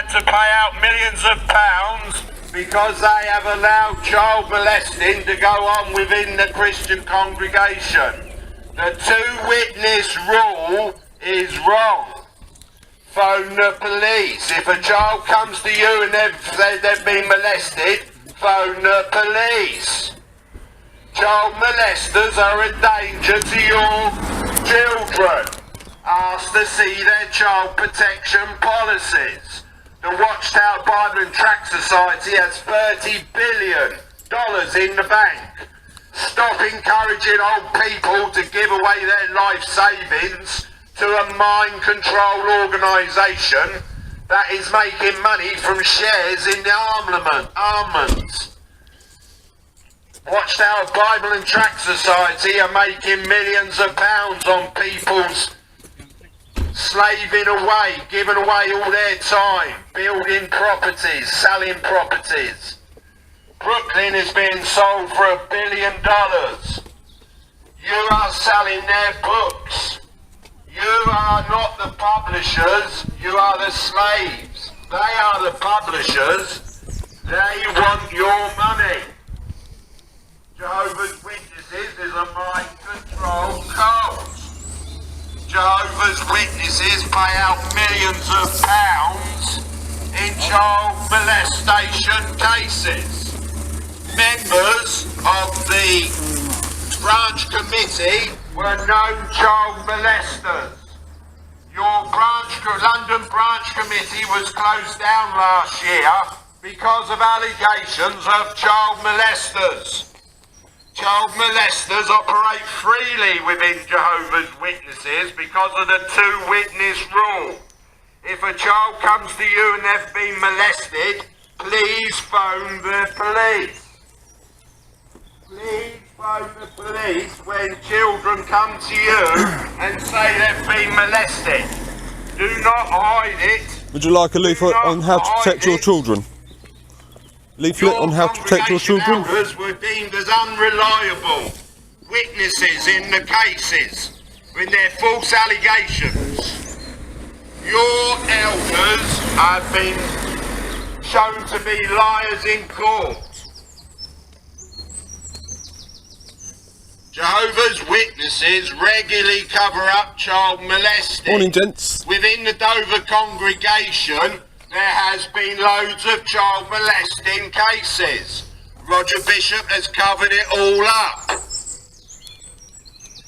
to pay out millions of pounds because they have allowed child molesting to go on within the Christian congregation. The two-witness rule is wrong. Phone the police. If a child comes to you and they've said they've been molested, phone the police. Child molesters are a danger to your children. Ask to see their child protection policies. The Watchtower Bible and Tract Society has $30 billion in the bank. Stop encouraging old people to give away their life savings to a mind control organisation that is making money from shares in the armaments. Watchtower Bible and Tract Society are making millions of pounds on people's slaving away, giving away all their time, building properties, selling properties. Brooklyn is being sold for $1 billion. You are selling their books. You are not the publishers, you are the slaves. They are the publishers. They want your money. Jehovah's Witnesses is a mind control cult. Jehovah's Witnesses pay out millions of pounds in child molestation cases. Members of the branch committee were known child molesters. Your London branch committee was closed down last year because of allegations of child molesters. Child molesters operate freely within Jehovah's Witnesses because of the two-witness rule. If a child comes to you and they've been molested, please phone the police. Please phone the police when children come to you and say they've been molested. Do not hide it. Would you like a leaflet on how to protect your children? Leaflet on how to protect your children? Elders were deemed as unreliable witnesses in the cases with their false allegations. Your elders have been shown to be liars in court. Jehovah's Witnesses regularly cover up child molesting. Morning, gents. Within the Dover congregation, there has been loads of child molesting cases. Roger Bishop has covered it all up.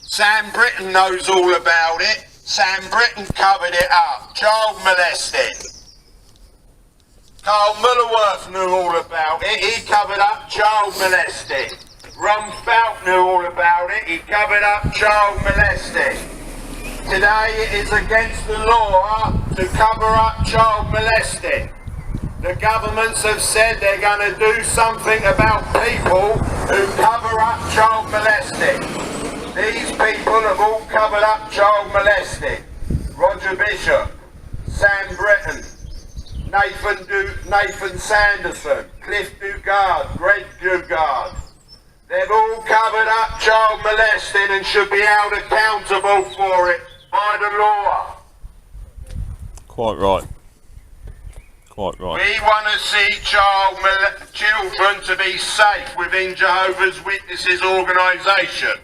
Sam Britton knows all about it. Sam Britton covered it up. Child molesting. Carl Mullerworth knew all about it. He covered up child molesting. Ron Felt knew all about it. He covered up child molesting. Today it is against the law to cover up child molesting. The governments have said they're going to do something about people who cover up child molesting. These people have all covered up child molesting. Roger Bishop, Sam Britton, Nathan Sanderson, Cliff Dugard, Greg Dugard. They've all covered up child molesting and should be held accountable for it by the law. Quite right. Quite right. We want to see children to be safe within Jehovah's Witnesses organisation.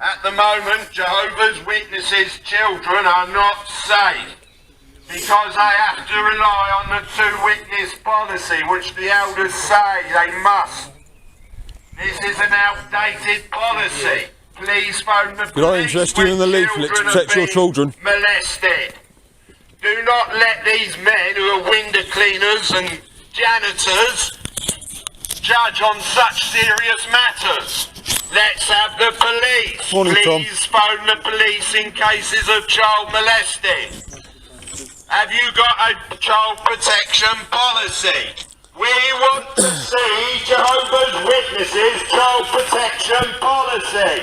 At the moment, Jehovah's Witnesses children are not safe because they have to rely on the two-witness policy, which the elders say they must. This is an outdated policy. Please phone the police. Could I interest you in the leaflet to protect your children? Molested. Do not let these men who are window cleaners and janitors judge on such serious matters. Let's have the police. Morning, Tom. Please phone the police in cases of child molesting. Have you got a child protection policy? We want to see Jehovah's Witnesses child protection policy.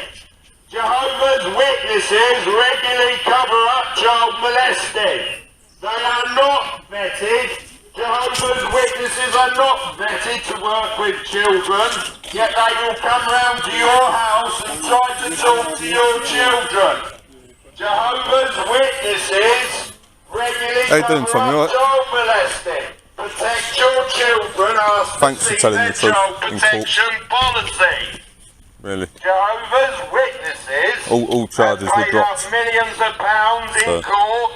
Jehovah's Witnesses regularly cover up child molesting. They are not vetted. Jehovah's Witnesses are not vetted to work with children, yet they will come round to your house and try to talk to your children. Jehovah's Witnesses regularly How you doing, cover Tom? You up all right? child molesting. Protect your children. Ask Thanks to for see telling their the truth child in court. protection policy. Really. Jehovah's Witnesses All charges have were paid dropped. out millions of pounds in court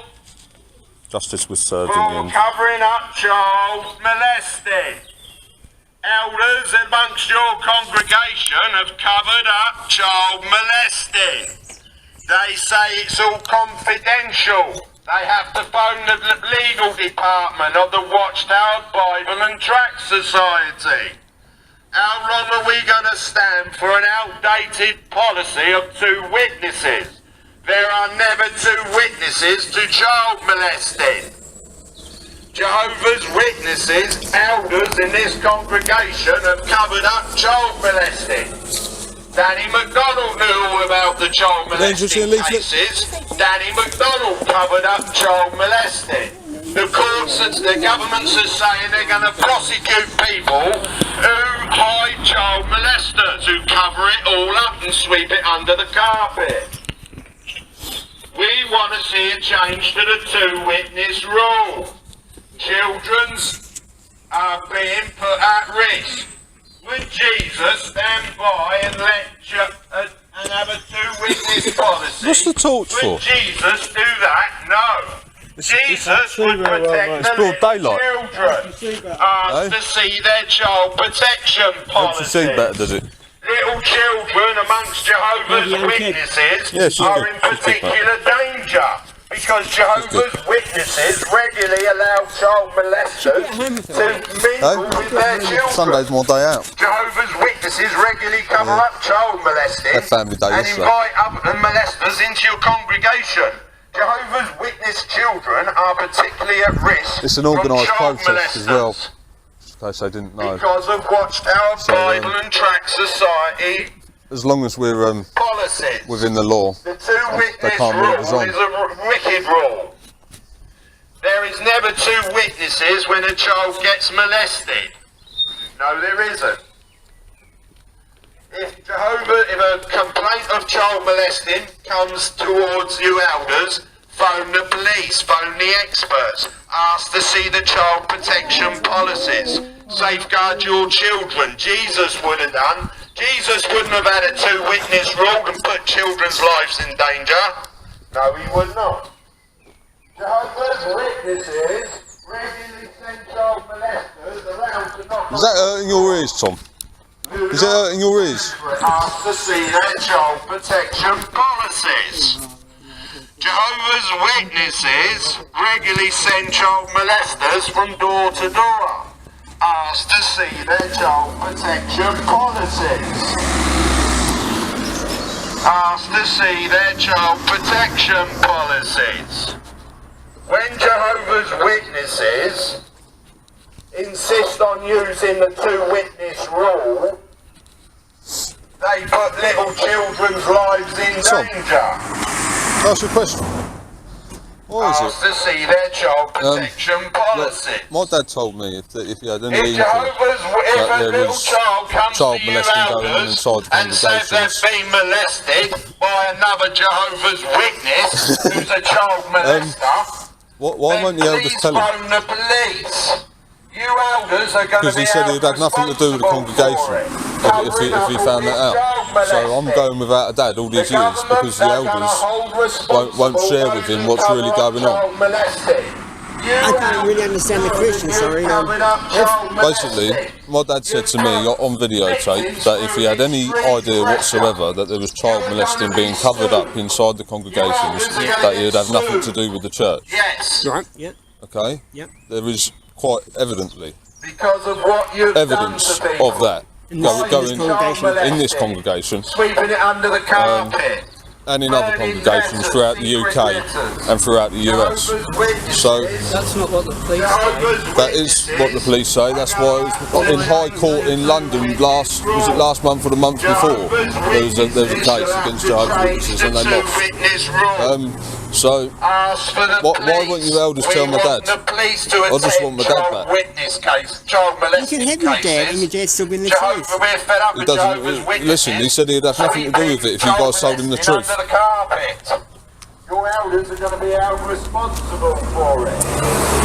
Justice was served for in the end. covering up child molesting. Elders amongst your congregation have covered up child molesting. They say it's all confidential. They have to phone the legal department of the Watchtower Bible and Tract Society. How long are we going to stand for an outdated policy of 2 witnesses? There are never 2 witnesses to child molesting. Jehovah's Witnesses, elders in this congregation have covered up child molesting. Danny MacDonald knew all about the child molesting cases. Danny MacDonald covered up child molesting. The courts, the governments are saying they're going to prosecute people who hide child molesters, who cover it all up and sweep it under the carpet. We want to see a change to the 2-witness rule. Children are being put at risk. Would Jesus stand by and and have a 2-witness policy? What's the torch for? Would Jesus do that? No. Jesus would protect the broad daylight. children. Asked to see their child protection Helps you policy. see better, does it? Little children amongst Jehovah's Witnesses are in particular danger because Jehovah's Witnesses regularly allow child molesters to mingle with their children. Sunday's my day out. Jehovah's Witnesses regularly cover up child molesting Had family day and yesterday. invite other molesters into your congregation. Jehovah's Witness children are particularly at risk. It's an from organised child protest as well. molesters. In case I didn't know. Because of Watchtower Bible and Tract Society As long as we're policies. within the law, The 2-witness can't move us rule on. is a wicked rule. There is never 2 witnesses when a child gets molested. No, there isn't. If a complaint of child molesting comes towards you elders, phone the police, phone the experts, ask to see the child protection policies, safeguard your children. Jesus would have done. Jesus wouldn't have had a 2-witness rule and put children's lives in danger. No, he would not. Jehovah's Witnesses regularly send child molesters around to knock is that hurting your ears, Tom? Is it hurting your ears? asked to see their child protection policies. Jehovah's Witnesses regularly send child molesters from door to door, asked to see their child protection policies. Asked to see their child protection policies. When Jehovah's Witnesses insist on using the 2-witness rule, they put little children's lives in Tom. danger. Ask you a question. What is Asked it? to see their child protection policy. My dad told me if you had any If inkling if a there little was child comes child to you molesting going on elders inside the and says they've congregations, been molested by another Jehovah's Witness who's a child molester, why then won't the elders please tell him? phone the police. You elders are going to Because be he said he'd had nothing to do with the congregation if he found that out. So I'm going without a dad all these years because the elders won't share with him what's really going on. I don't really understand the question, sorry. Basically, my dad said to me on videotape that if he had any idea whatsoever that there was child molesting being covered up inside the congregations, that he would have nothing to do with the church. Yes. Right, yeah. Okay? Yep. There is quite evidently Because of what you've evidence done to people. of that in this congregation Sweeping it under the carpet. and in other congregations throughout the UK and throughout the US. So That's not what the police say. that is what the police say. That's why it was in High Court in London last month or the month before. There was a case against Jehovah's Witnesses and they lost. So why won't you elders tell my dad? I just want my dad back. You can have your dad and your dad's still been the truth. He doesn't listen. He said he'd have nothing to do with it if you guys told him the truth. your elders are going to be held responsible for it.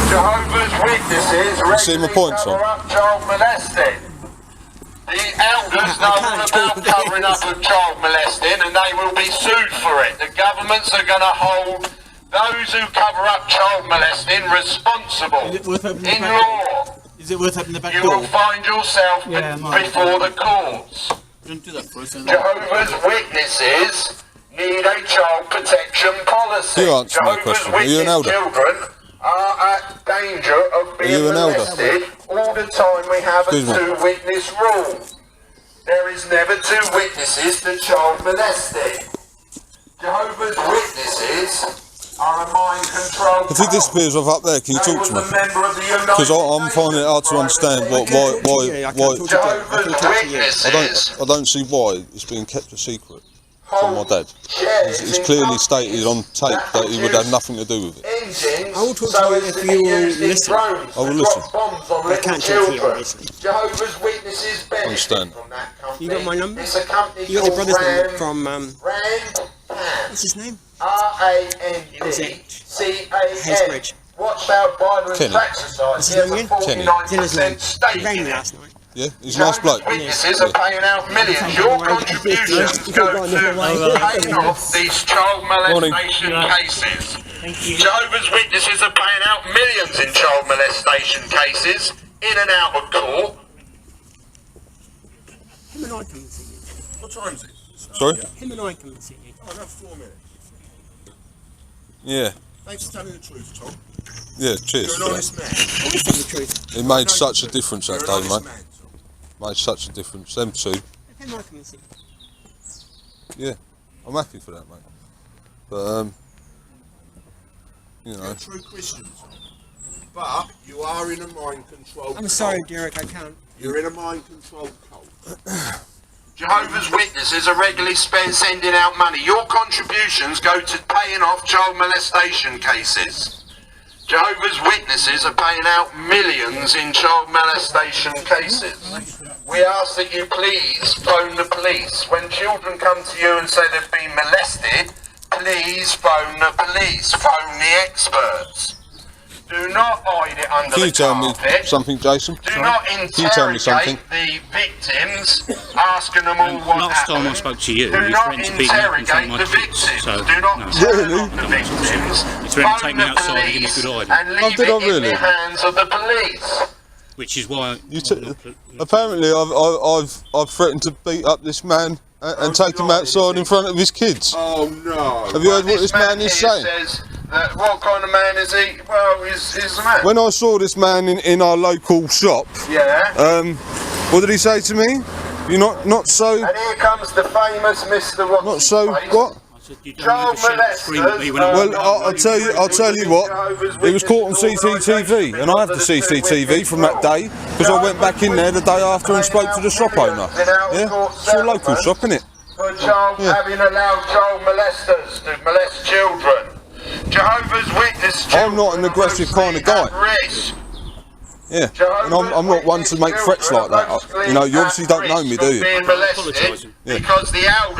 Jehovah's Witnesses see my regularly point, cover son? up child molesting. The elders know all about covering up of child molesting, and they will be sued for it. The governments are going to hold those who cover up child molesting responsible in law. Is it worth opening the back You door? will find yourself before the courts. Don't do that for us. Jehovah's Witnesses need a child protection policy. You answer my question. Are you an elder? Children are at danger of being you an elder? molested all the time. We have Excuse a me. two-witness rule. There is never two witnesses to child molesting. Jehovah's Witnesses are a mind control. If he disappears off up there, can you talk to me? Because I'm finding it hard to understand why I don't see why it's being kept a secret from my dad. It's clearly stated on tape that he would have nothing to do with it. I will talk to you if you will listen. I will listen. I can't talk to you, obviously. Jehovah's Witnesses benefit Understand. from that company. You got my number? It's a company You got your called brother's number from, Rand what's his name? RANDCAN. Haysbridge. Watched out Bible Kenny. Tract Society has a Kenny. It's in his name. 49% stake He rang in me it. last night. Yeah, he's a nice bloke. Witnesses are paying out millions. Your contributions go to paying off these child molestation cases. Jehovah's Witnesses are paying out millions in child molestation cases, in and out of court. Him and I come and see you. What time is it? Sorry? Him and I come and see you. Oh, that's 4 minutes. Yeah. Thanks for telling the truth, Tom. Yeah, cheers. You're an honest man. Always tell the truth. It made such a difference that You're an day, honest mate. man, Tom. Made such a difference. Them two. Him and I come and see you. Yeah. I'm happy for that, mate. But, you You're know. a true Christian, Tom. But you are in a mind control. I'm sorry, Derek, I can't. You're in a mind control cult. Jehovah's Witnesses are regularly sending out money. Your contributions go to paying off child molestation cases. Jehovah's Witnesses are paying out millions in child molestation cases. We ask that you please phone the police. When children come to you and say they've been molested, please phone the police. Phone the experts. Do not hide it under Can you the tell me carpet. something, Jason? Do not Can you tell me something? interrogate the victims, asking them all what Last time I happened. spoke to you, Do you not threatened to beat me up in front of interrogate my the kids. victims. So, Do not no. turn Really? on the victims. You threatened to take Phone me the outside and give me police a good idea. and leave did I it in really? the hands of the police. Which is why Apparently, I've threatened to beat up this man and take him outside in front of his kids. Oh no. Have you heard what this man is here saying? says that what kind of man is he? Well, he's a man. When I saw this man in our local shop, Yeah. what did he say to me? You're not so, And here comes the famous Mr. What's not so, his face? what? I said you Child don't need to scream at me when I'm Well, I'll tell you what, it was caught on CCTV, and I have the CCTV from that day, because I went back in there the day after and spoke to the shop owner. Yeah, it's your local shop, innit? For having allowed child molesters to molest children. Jehovah's Witness children I'm not an aggressive kind of guy. at risk. Yeah, and I'm not one to make threats like that. You know, you obviously don't know me, do you? Being molested apologising. because the elders